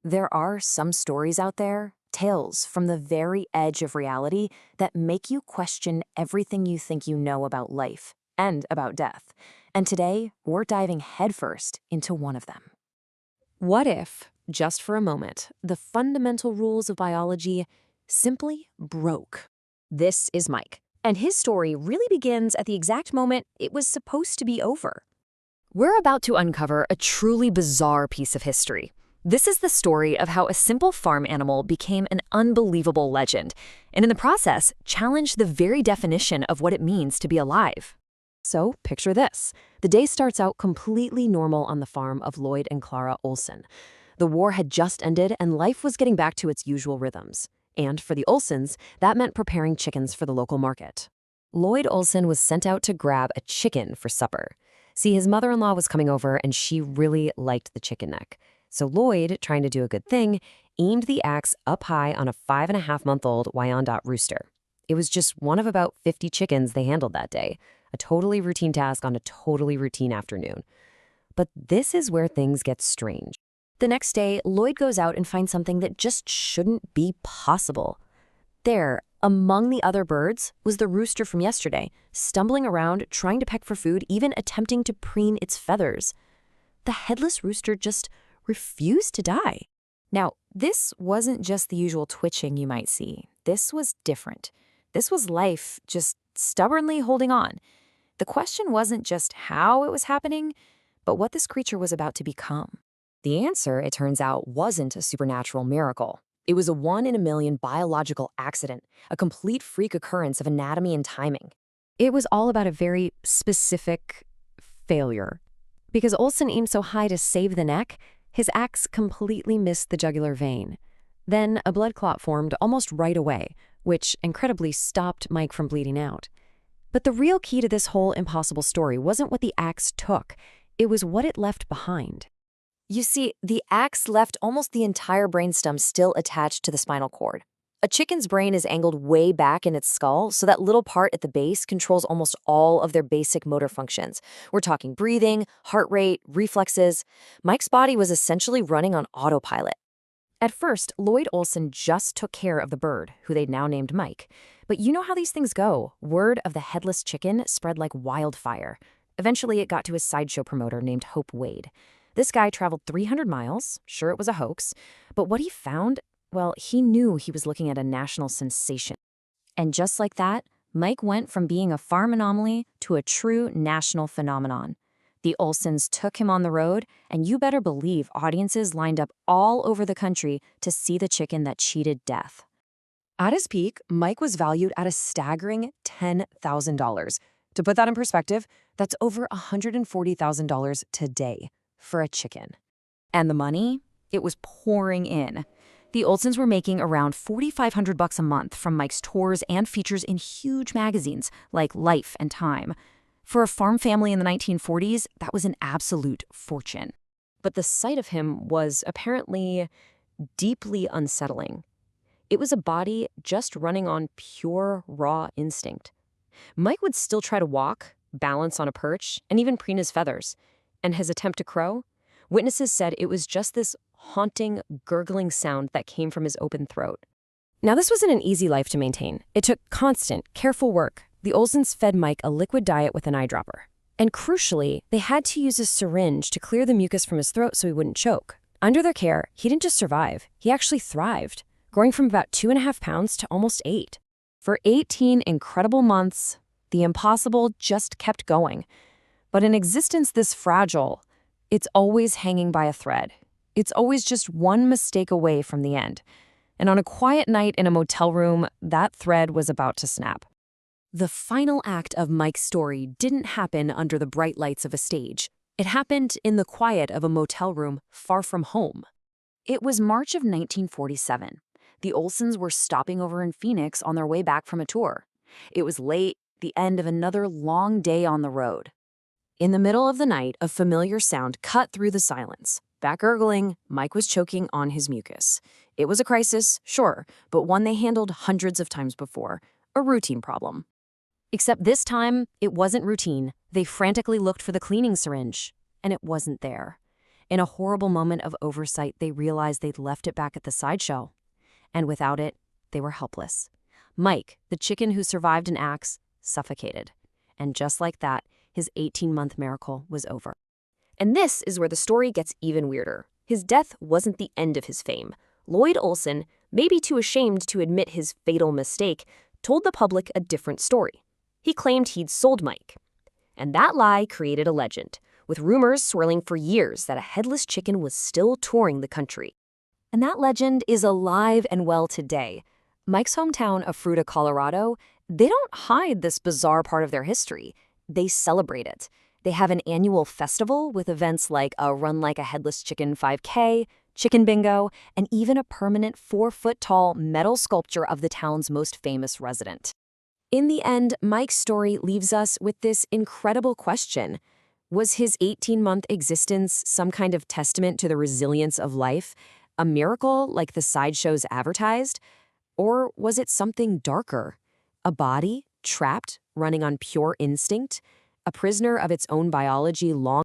There are some stories out there, tales from the very edge of reality, that make you question everything you think you know about life and about death. And today, we're diving headfirst into one of them. What if, just for a moment, the fundamental rules of biology simply broke? This is Mike, and his story really begins at the exact moment it was supposed to be over. We're about to uncover a truly bizarre piece of history. This is the story of how a simple farm animal became an unbelievable legend, and in the process, challenged the very definition of what it means to be alive. So, picture this. The day starts out completely normal on the farm of Lloyd and Clara Olsen. The war had just ended, and life was getting back to its usual rhythms. And for the Olsens, that meant preparing chickens for the local market. Lloyd Olsen was sent out to grab a chicken for supper. See, his mother-in-law was coming over, and she really liked the chicken neck. So Lloyd, trying to do a good thing, aimed the axe up high on a 5.5-month-old Wyandotte rooster. It was just one of about 50 chickens they handled that day, a totally routine task on a totally routine afternoon. But this is where things get strange. The next day, Lloyd goes out and finds something that just shouldn't be possible. There, among the other birds, was the rooster from yesterday, stumbling around, trying to peck for food, even attempting to preen its feathers. The headless rooster just refused to die. Now, this wasn't just the usual twitching you might see. This was different. This was life just stubbornly holding on. The question wasn't just how it was happening, but what this creature was about to become. The answer, it turns out, wasn't a supernatural miracle. It was a 1 in a million biological accident, a complete freak occurrence of anatomy and timing. It was all about a very specific failure. Because Olsen aimed so high to save the neck, his axe completely missed the jugular vein. Then a blood clot formed almost right away, which incredibly stopped Mike from bleeding out. But the real key to this whole impossible story wasn't what the axe took. It was what it left behind. You see, the axe left almost the entire brainstem still attached to the spinal cord. A chicken's brain is angled way back in its skull, so that little part at the base controls almost all of their basic motor functions. We're talking breathing, heart rate, reflexes. Mike's body was essentially running on autopilot. At first, Lloyd Olsen just took care of the bird, who they'd now named Mike. But you know how these things go. Word of the headless chicken spread like wildfire. Eventually, it got to a sideshow promoter named Hope Wade. This guy traveled 300 miles. Sure, it was a hoax. But what he found, well, he knew he was looking at a national sensation. And just like that, Mike went from being a farm anomaly to a true national phenomenon. The Olsens took him on the road, and you better believe audiences lined up all over the country to see the chicken that cheated death. At his peak, Mike was valued at a staggering $10,000. To put that in perspective, that's over $140,000 today for a chicken. And the money? It was pouring in. The Olsens were making around $4,500 a month from Mike's tours and features in huge magazines like Life and Time. For a farm family in the 1940s, that was an absolute fortune. But the sight of him was apparently deeply unsettling. It was a body just running on pure, raw instinct. Mike would still try to walk, balance on a perch, and even preen his feathers. And his attempt to crow? Witnesses said it was just this haunting, gurgling sound that came from his open throat. Now, this wasn't an easy life to maintain. It took constant, careful work. The Olsens fed Mike a liquid diet with an eyedropper. And crucially, they had to use a syringe to clear the mucus from his throat so he wouldn't choke. Under their care, he didn't just survive, he actually thrived, growing from about 2.5 pounds to almost 8. For 18 incredible months, the impossible just kept going. But in existence this fragile, it's always hanging by a thread. It's always just one mistake away from the end. And on a quiet night in a motel room, that thread was about to snap. The final act of Mike's story didn't happen under the bright lights of a stage. It happened in the quiet of a motel room far from home. It was March of 1947. The Olsens were stopping over in Phoenix on their way back from a tour. It was late, the end of another long day on the road. In the middle of the night, a familiar sound cut through the silence. Back gurgling, Mike was choking on his mucus. It was a crisis, sure, but one they handled hundreds of times before. A routine problem. Except this time, it wasn't routine. They frantically looked for the cleaning syringe, and it wasn't there. In a horrible moment of oversight, they realized they'd left it back at the sideshow. And without it, they were helpless. Mike, the chicken who survived an axe, suffocated. And just like that, his 18-month miracle was over. And this is where the story gets even weirder. His death wasn't the end of his fame. Lloyd Olsen, maybe too ashamed to admit his fatal mistake, told the public a different story. He claimed he'd sold Mike. And that lie created a legend, with rumors swirling for years that a headless chicken was still touring the country. And that legend is alive and well today. Mike's hometown of Fruita, Colorado, they don't hide this bizarre part of their history. They celebrate it. They have an annual festival with events like a Run Like a Headless Chicken 5K, chicken bingo, and even a permanent 4-foot-tall metal sculpture of the town's most famous resident. In the end, Mike's story leaves us with this incredible question. Was his 18-month existence some kind of testament to the resilience of life, a miracle like the sideshows advertised? Or was it something darker? A body, trapped, running on pure instinct? A prisoner of its own biology long